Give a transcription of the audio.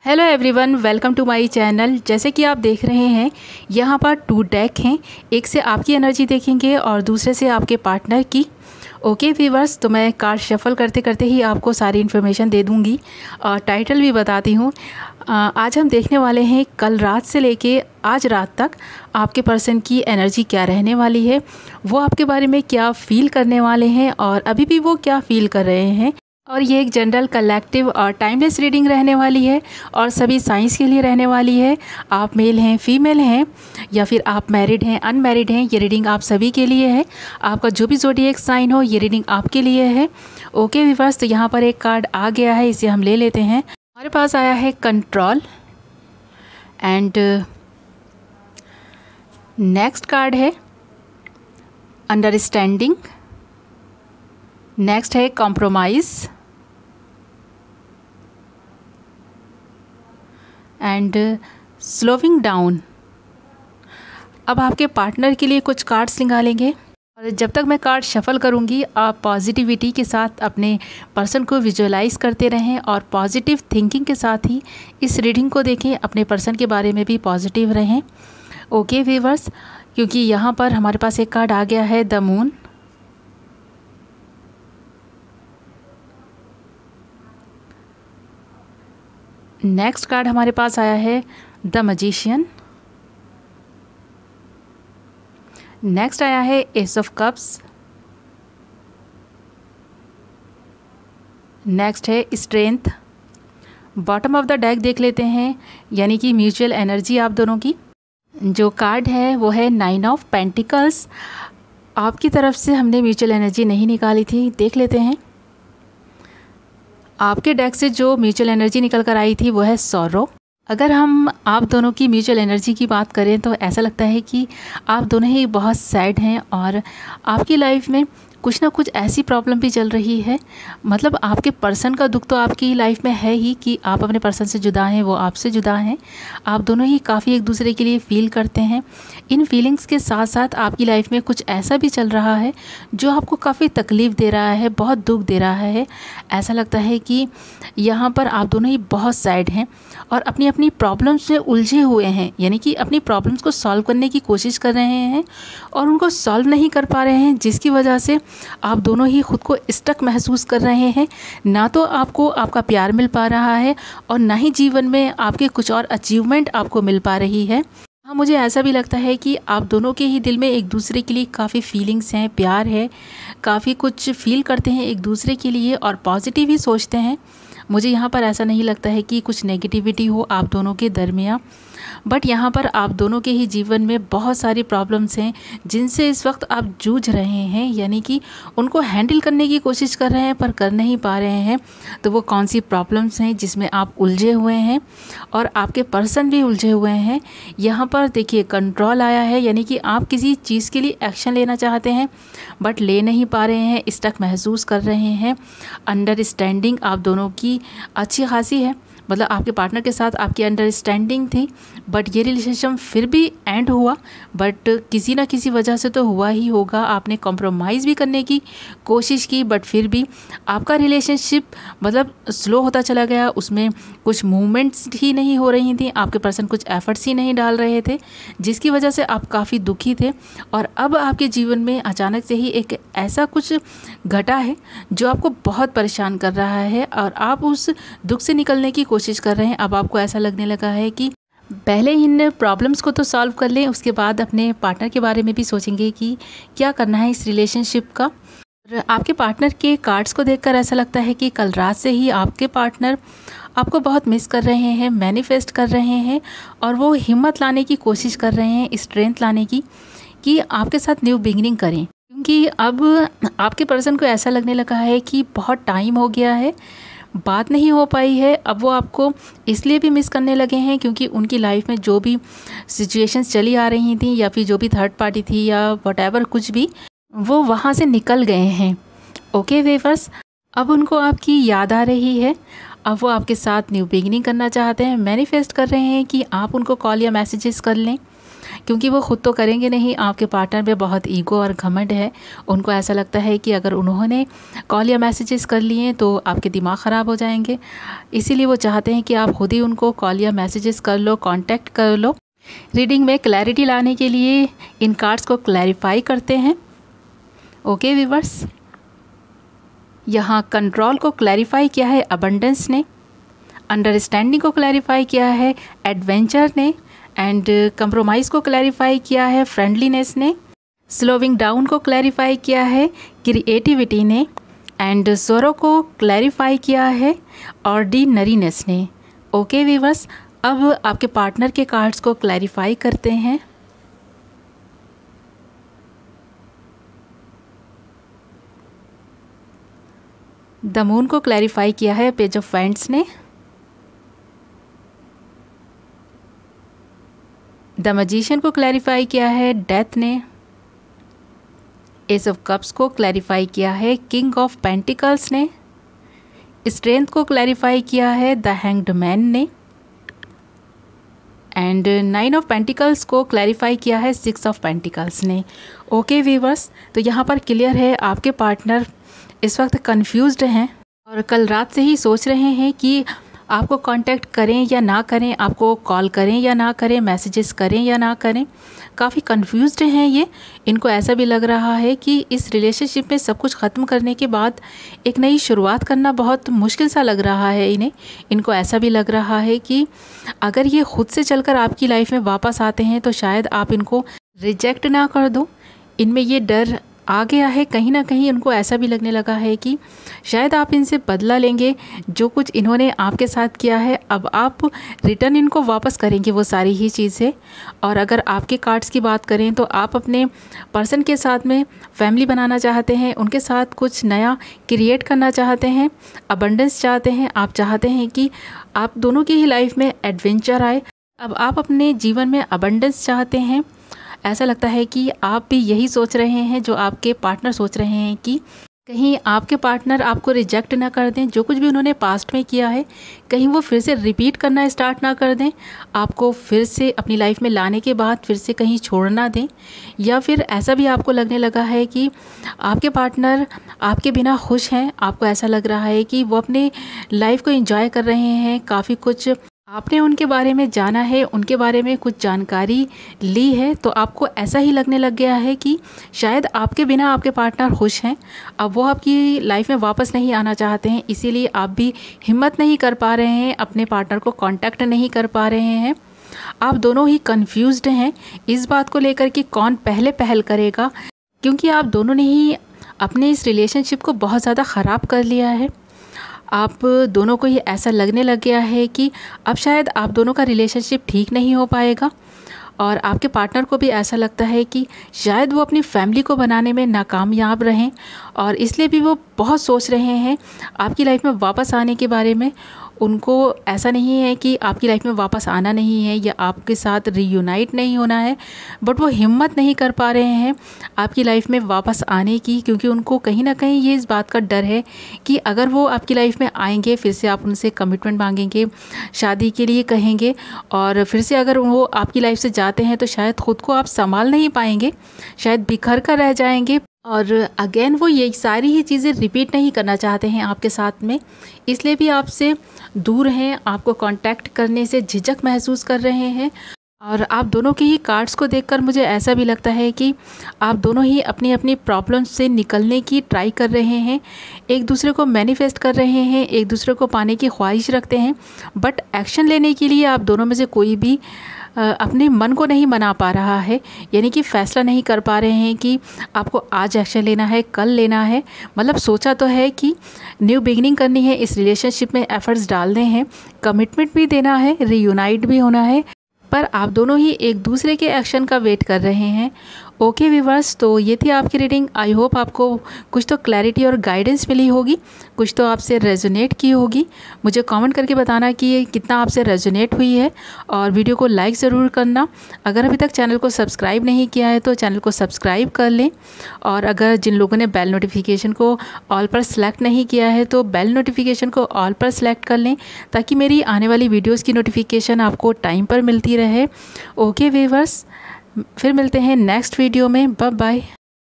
Hello everyone, welcome to my channel. जैसे कि आप देख रहे हैं यहाँ पर 2 डेक हैं। एक से आपकी एनर्जी देखेंगे और दूसरे से आपके पार्टनर की। ओके व्यूअर्स, तो मैं कार्ड शफल करते करते ही आपको सारी इन्फॉर्मेशन दे दूँगी और टाइटल भी बताती हूँ। आज हम देखने वाले हैं कल रात से लेके आज रात तक आपके पर्सन की एनर्जी क्या रहने वाली है, वो आपके बारे में क्या फ़ील करने वाले हैं और अभी भी वो क्या फ़ील कर रहे हैं। और ये एक जनरल कलेक्टिव और टाइमलेस रीडिंग रहने वाली है और सभी साइंस के लिए रहने वाली है। आप मेल हैं, फीमेल हैं या फिर आप मैरिड हैं, अनमैरिड हैं, ये रीडिंग आप सभी के लिए है। आपका जो भी ज़ोडिएक साइन हो, ये रीडिंग आपके लिए है। ओके व्यूअर्स, तो यहाँ पर एक कार्ड आ गया है, इसे हम ले लेते हैं। हमारे पास आया है कंट्रोल एंड नेक्स्ट कार्ड है अंडरस्टैंडिंग। नेक्स्ट है कॉम्प्रोमाइज़ एंड स्लोइंग डाउन। अब आपके पार्टनर के लिए कुछ कार्ड्स निकालेंगे और जब तक मैं कार्ड शफल करूंगी, आप पॉजिटिविटी के साथ अपने पर्सन को विजुअलाइज करते रहें और पॉजिटिव थिंकिंग के साथ ही इस रीडिंग को देखें। अपने पर्सन के बारे में भी पॉजिटिव रहें। ओके व्यूअर्स, क्योंकि यहाँ पर हमारे पास एक कार्ड आ गया है द मून। नेक्स्ट कार्ड हमारे पास आया है द मैजिशियन। नेक्स्ट आया है एस ऑफ कप्स। नेक्स्ट है strength. Bottom of the deck देख लेते हैं, यानी कि म्यूचुअल एनर्जी आप दोनों की। जो कार्ड है वो है 9 ऑफ पेंटिकल्स। आपकी तरफ से हमने म्यूचुअल एनर्जी नहीं निकाली थी, देख लेते हैं। आपके डेक से जो म्यूचुअल एनर्जी निकल कर आई थी वो है सॉरो। अगर हम आप दोनों की म्यूचुअल एनर्जी की बात करें तो ऐसा लगता है कि आप दोनों ही बहुत सैड हैं और आपकी लाइफ में कुछ ना कुछ ऐसी प्रॉब्लम भी चल रही है। मतलब आपके पर्सन का दुख तो आपकी लाइफ में है ही कि आप अपने पर्सन से जुदा हैं, वो आपसे जुदा हैं। आप दोनों ही काफ़ी एक दूसरे के लिए फ़ील करते हैं। इन फीलिंग्स के साथ साथ आपकी लाइफ में कुछ ऐसा भी चल रहा है जो आपको काफ़ी तकलीफ़ दे रहा है, बहुत दुख दे रहा है। ऐसा लगता है कि यहाँ पर आप दोनों ही बहुत सैड हैं और अपनी अपनी प्रॉब्लम्स में उलझे हुए हैं, यानी कि अपनी प्रॉब्लम्स को सॉल्व करने की कोशिश कर रहे हैं और उनको सॉल्व नहीं कर पा रहे हैं, जिसकी वजह से आप दोनों ही खुद को स्टक महसूस कर रहे हैं। ना तो आपको आपका प्यार मिल पा रहा है और ना ही जीवन में आपके कुछ और अचीवमेंट आपको मिल पा रही है। हाँ, मुझे ऐसा भी लगता है कि आप दोनों के ही दिल में एक दूसरे के लिए काफ़ी फीलिंग्स हैं, प्यार है, काफ़ी कुछ फील करते हैं एक दूसरे के लिए और पॉजिटिव ही सोचते हैं। मुझे यहाँ पर ऐसा नहीं लगता है कि कुछ नेगेटिविटी हो आप दोनों के दरमियाँ, बट यहाँ पर आप दोनों के ही जीवन में बहुत सारी प्रॉब्लम्स हैं जिनसे इस वक्त आप जूझ रहे हैं, यानी कि उनको हैंडल करने की कोशिश कर रहे हैं पर कर नहीं पा रहे हैं। तो वो कौन सी प्रॉब्लम्स हैं जिसमें आप उलझे हुए हैं और आपके पर्सन भी उलझे हुए हैं। यहाँ पर देखिए कंट्रोल आया है, यानी कि आप किसी चीज़ के लिए एक्शन लेना चाहते हैं बट ले नहीं पा रहे हैं, स्टक महसूस कर रहे हैं। अंडरस्टैंडिंग आप दोनों की अच्छी खासी है, मतलब आपके पार्टनर के साथ आपकी अंडरस्टैंडिंग थी बट ये रिलेशनशिप फिर भी एंड हुआ। बट किसी ना किसी वजह से तो हुआ ही होगा। आपने कॉम्प्रोमाइज़ भी करने की कोशिश की बट फिर भी आपका रिलेशनशिप मतलब स्लो होता चला गया। उसमें कुछ मूवमेंट्स ही नहीं हो रही थी, आपके पर्सन कुछ एफर्ट्स ही नहीं डाल रहे थे, जिसकी वजह से आप काफ़ी दुखी थे। और अब आपके जीवन में अचानक से ही एक ऐसा कुछ घटा है जो आपको बहुत परेशान कर रहा है और आप उस दुख से निकलने की कोशिश कर रहे हैं। अब आपको ऐसा लगने लगा है कि पहले इन प्रॉब्लम्स को तो सॉल्व कर लें, उसके बाद अपने पार्टनर के बारे में भी सोचेंगे कि क्या करना है इस रिलेशनशिप का। और आपके पार्टनर के कार्ड्स को देखकर ऐसा लगता है कि कल रात से ही आपके पार्टनर आपको बहुत मिस कर रहे हैं, मैनिफेस्ट कर रहे हैं और वो हिम्मत लाने की कोशिश कर रहे हैं, स्ट्रेंथ लाने की, कि आपके साथ न्यू बिगिनिंग करें। क्योंकि अब आपके पर्सन को ऐसा लगने लगा है कि बहुत टाइम हो गया है, बात नहीं हो पाई है। अब वो आपको इसलिए भी मिस करने लगे हैं क्योंकि उनकी लाइफ में जो भी सिचुएशंस चली आ रही थी या फिर जो भी थर्ड पार्टी थी या व्हाटएवर कुछ भी, वो वहाँ से निकल गए हैं। ओके व्यूअर्स, अब उनको आपकी याद आ रही है। अब वो आपके साथ न्यू बिगिनिंग करना चाहते हैं, मैनिफेस्ट कर रहे हैं कि आप उनको कॉल या मैसेजेस कर लें क्योंकि वो ख़ुद तो करेंगे नहीं, आपके पार्टनर में बहुत ईगो और घमंड है। उनको ऐसा लगता है कि अगर उन्होंने कॉल या मैसेजेस कर लिए तो आपके दिमाग ख़राब हो जाएंगे, इसीलिए वो चाहते हैं कि आप खुद ही उनको कॉल या मैसेजेस कर लो, कांटेक्ट कर लो। रीडिंग में क्लैरिटी लाने के लिए इन कार्ड्स को क्लैरिफाई करते हैं। ओके व्यूअर्स, यहाँ कंट्रोल को क्लैरिफाई किया है अबंडेंस ने, अंडरस्टैंडिंग को क्लैरिफाई किया है एडवेंचर ने, एंड कंप्रोमाइज़ को क्लैरिफाई किया है फ्रेंडलीनेस ने, स्लोविंग डाउन को क्लैरिफाई किया है क्रिएटिविटी ने, एंड सोरो को क्लैरिफाई किया है ऑर्डिनरीनेस ने। ओके व्यूअर्स, अब आपके पार्टनर के कार्ड्स को क्लैरिफाई करते हैं। द मून को क्लैरिफाई किया है पेज ऑफ वैंड्स ने, द मैजिशियन को क्लैरिफाई किया है डेथ ने, एस ऑफ कप्स को क्लैरिफाई किया है किंग ऑफ पेंटिकल्स ने, स्ट्रेंथ को क्लैरिफाई किया है द हैंग्ड मैन ने, एंड 9 ऑफ पेंटिकल्स को क्लैरिफाई किया है 6 ऑफ पेंटिकल्स ने। ओके व्यूअर्स, तो यहाँ पर क्लियर है आपके पार्टनर इस वक्त कंफ्यूज्ड हैं और कल रात से ही सोच रहे हैं कि आपको कांटेक्ट करें या ना करें, आपको कॉल करें या ना करें, मैसेजेस करें या ना करें। काफ़ी कंफ्यूज्ड हैं ये। इनको ऐसा भी लग रहा है कि इस रिलेशनशिप में सब कुछ ख़त्म करने के बाद एक नई शुरुआत करना बहुत मुश्किल सा लग रहा है इन्हें। इनको ऐसा भी लग रहा है कि अगर ये खुद से चलकर आपकी लाइफ में वापस आते हैं तो शायद आप इनको रिजेक्ट ना कर दो। इनमें ये डर आ गया है, कहीं ना कहीं उनको ऐसा भी लगने लगा है कि शायद आप इनसे बदला लेंगे, जो कुछ इन्होंने आपके साथ किया है अब आप रिटर्न इनको वापस करेंगे वो सारी ही चीज़ें। और अगर आपके कार्ड्स की बात करें तो आप अपने पर्सन के साथ में फैमिली बनाना चाहते हैं, उनके साथ कुछ नया क्रिएट करना चाहते हैं, अबंडेंस चाहते हैं, आप चाहते हैं कि आप दोनों की ही लाइफ में एडवेंचर आए। अब आप अपने जीवन में अबंडेंस चाहते हैं। ऐसा लगता है कि आप भी यही सोच रहे हैं जो आपके पार्टनर सोच रहे हैं कि कहीं आपके पार्टनर आपको रिजेक्ट ना कर दें, जो कुछ भी उन्होंने पास्ट में किया है कहीं वो फिर से रिपीट करना स्टार्ट ना कर दें, आपको फिर से अपनी लाइफ में लाने के बाद फिर से कहीं छोड़ ना दें। या फिर ऐसा भी आपको लगने लगा है कि आपके पार्टनर आपके बिना खुश हैं, आपको ऐसा लग रहा है कि वो अपने लाइफ को एंजॉय कर रहे हैं, काफ़ी कुछ आपने उनके बारे में जाना है, उनके बारे में कुछ जानकारी ली है, तो आपको ऐसा ही लगने लग गया है कि शायद आपके बिना आपके पार्टनर खुश हैं। अब वो आपकी लाइफ में वापस नहीं आना चाहते हैं, इसीलिए आप भी हिम्मत नहीं कर पा रहे हैं, अपने पार्टनर को कांटेक्ट नहीं कर पा रहे हैं। आप दोनों ही कंफ्यूज्ड हैं इस बात को लेकर कि कौन पहले पहल करेगा, क्योंकि आप दोनों ने ही अपने इस रिलेशनशिप को बहुत ज़्यादा ख़राब कर लिया है। आप दोनों को ही ऐसा लगने लग गया है कि अब शायद आप दोनों का रिलेशनशिप ठीक नहीं हो पाएगा, और आपके पार्टनर को भी ऐसा लगता है कि शायद वो अपनी फैमिली को बनाने में नाकामयाब रहें, और इसलिए भी वो बहुत सोच रहे हैं आपकी लाइफ में वापस आने के बारे में। उनको ऐसा नहीं है कि आपकी लाइफ में वापस आना नहीं है या आपके साथ रीयूनाइट नहीं होना है, बट वो हिम्मत नहीं कर पा रहे हैं आपकी लाइफ में वापस आने की, क्योंकि उनको कहीं ना कहीं ये इस बात का डर है कि अगर वो आपकी लाइफ में आएंगे फिर से आप उनसे कमिटमेंट मांगेंगे, शादी के लिए कहेंगे, और फिर से अगर वो आपकी लाइफ से जाते हैं तो शायद ख़ुद को आप संभाल नहीं पाएंगे, शायद बिखर कर रह जाएंगे, और अगेन वो ये सारी ही चीज़ें रिपीट नहीं करना चाहते हैं आपके साथ में, इसलिए भी आपसे दूर हैं, आपको कांटेक्ट करने से झिझक महसूस कर रहे हैं। और आप दोनों के ही कार्ड्स को देखकर मुझे ऐसा भी लगता है कि आप दोनों ही अपनी अपनी प्रॉब्लम्स से निकलने की ट्राई कर रहे हैं, एक दूसरे को मैनिफेस्ट कर रहे हैं, एक दूसरे को पाने की ख्वाहिश रखते हैं, बट एक्शन लेने के लिए आप दोनों में से कोई भी अपने मन को नहीं मना पा रहा है, यानी कि फ़ैसला नहीं कर पा रहे हैं कि आपको आज एक्शन लेना है, कल लेना है। मतलब सोचा तो है कि न्यू बिगिनिंग करनी है, इस रिलेशनशिप में एफर्ट्स डालने हैं, कमिटमेंट भी देना है, रीयूनाइट भी होना है, पर आप दोनों ही एक दूसरे के एक्शन का वेट कर रहे हैं। ओके व्यूअर्स, तो ये थी आपकी रीडिंग। आई होप आपको कुछ तो क्लैरिटी और गाइडेंस मिली होगी, कुछ तो आपसे रेजोनेट की होगी। मुझे कमेंट करके बताना कि ये कितना आपसे रेजोनेट हुई है, और वीडियो को लाइक ज़रूर करना। अगर अभी तक चैनल को सब्सक्राइब नहीं किया है तो चैनल को सब्सक्राइब कर लें, और अगर जिन लोगों ने बेल नोटिफिकेशन को ऑल पर सेलेक्ट नहीं किया है तो बेल नोटिफिकेशन को ऑल पर सेलेक्ट कर लें, ताकि मेरी आने वाली वीडियोज़ की नोटिफिकेशन आपको टाइम पर मिलती रहे। ओके व्यूअर्स, फिर मिलते हैं नेक्स्ट वीडियो में। Bye bye.